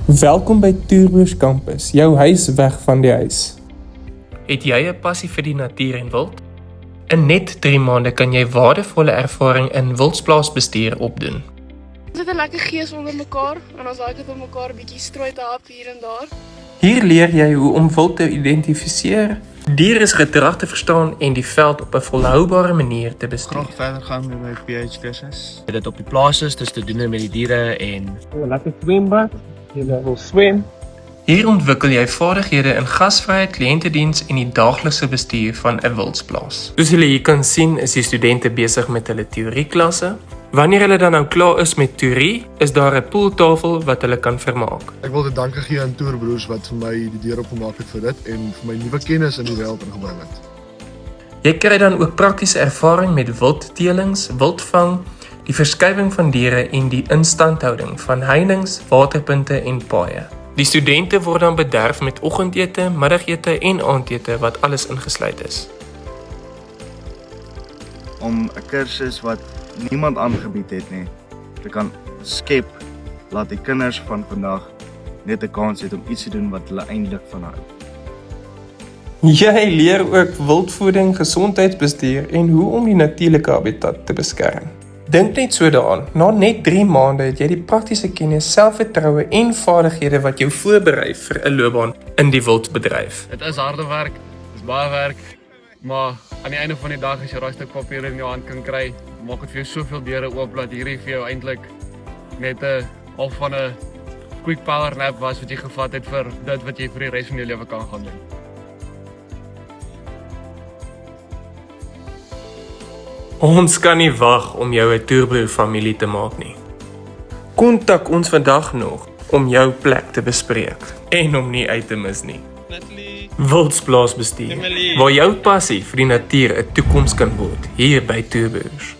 Welkom by Tourbeurs Campus, jou huis weg van die huis. Het jy 'n passie vir die natuur en wild? In net 3 maande kan jy waardevolle ervaring in wildsplaasbestuur opdoen. Ons het 'n lekker gees onder mekaar en ons like dit om mekaar 'n bietjie strooi te hap hier en daar. Hier leer jy hoe om wild te identifiseer, dieregedrag te verstaan en die veld op 'n volhoubare manier te bestuur. Graag verder gaan met my PhD-kursus. Dit op die plaas is, dus te doen met die diere en Lekker swembad, jy wil swem. Hier ontwikkel jy vaardighede in gasvryheid, kliëntediens en die daaglikse bestuur van 'n wildsplaas. Soos julle hier kan sien, is die studente besig met hulle teorieklasse. Wanneer hulle dan nou klaar is met teorie, is daar 'n pooltafel wat hulle kan vermaak. Ek wil dit dankie gee aan Tourbroers wat vir my die deur oopgemaak het vir dit en vir my nuwe kennis in die wêreld ingebring het. Jy kry dan ook praktiese ervaring met wildteelings, wildvang, die verskywing van diere en die instandhouding van heininge, waterpunte en paaie. Die studente word dan bederf met oggendete, middagete en aandete wat alles ingesluit is. Om 'n kursus wat niemand aangebied het nie, te kan skep, laat die kinders van vandag net 'n kans het om iets te doen wat hulle eintlik van hou. Jy leer ook wildvoeding, gesondheidsbestuur en hoe om die natuurlike habitat te beskerm. Dink net so daaraan, na net 3 maande het jy die praktiese kennis, selfvertroue en vaardighede wat jou voorberei vir 'n loopbaan in die wildbedryf. dit is harde werk, dit is baie werk, maar aan die einde van die dag as jy daai stuk papier in jou hand kan kry, maak dit vir jou soveel deure oop dat hierdie vir jou eintlik net 'n half van 'n quick power nap was wat jy gevat het vir dit wat jy vir die res van jou lewe kan gaan doen. Ons kan nie wag om jou 'n Tourbroer familie te maak nie. Kontak ons vandag nog om jou plek te bespreek en om nie uit te mis nie. Wildsplaasbestuur, waar jou passie vir die natuur 'n toekoms kan word hier by Tourbroers.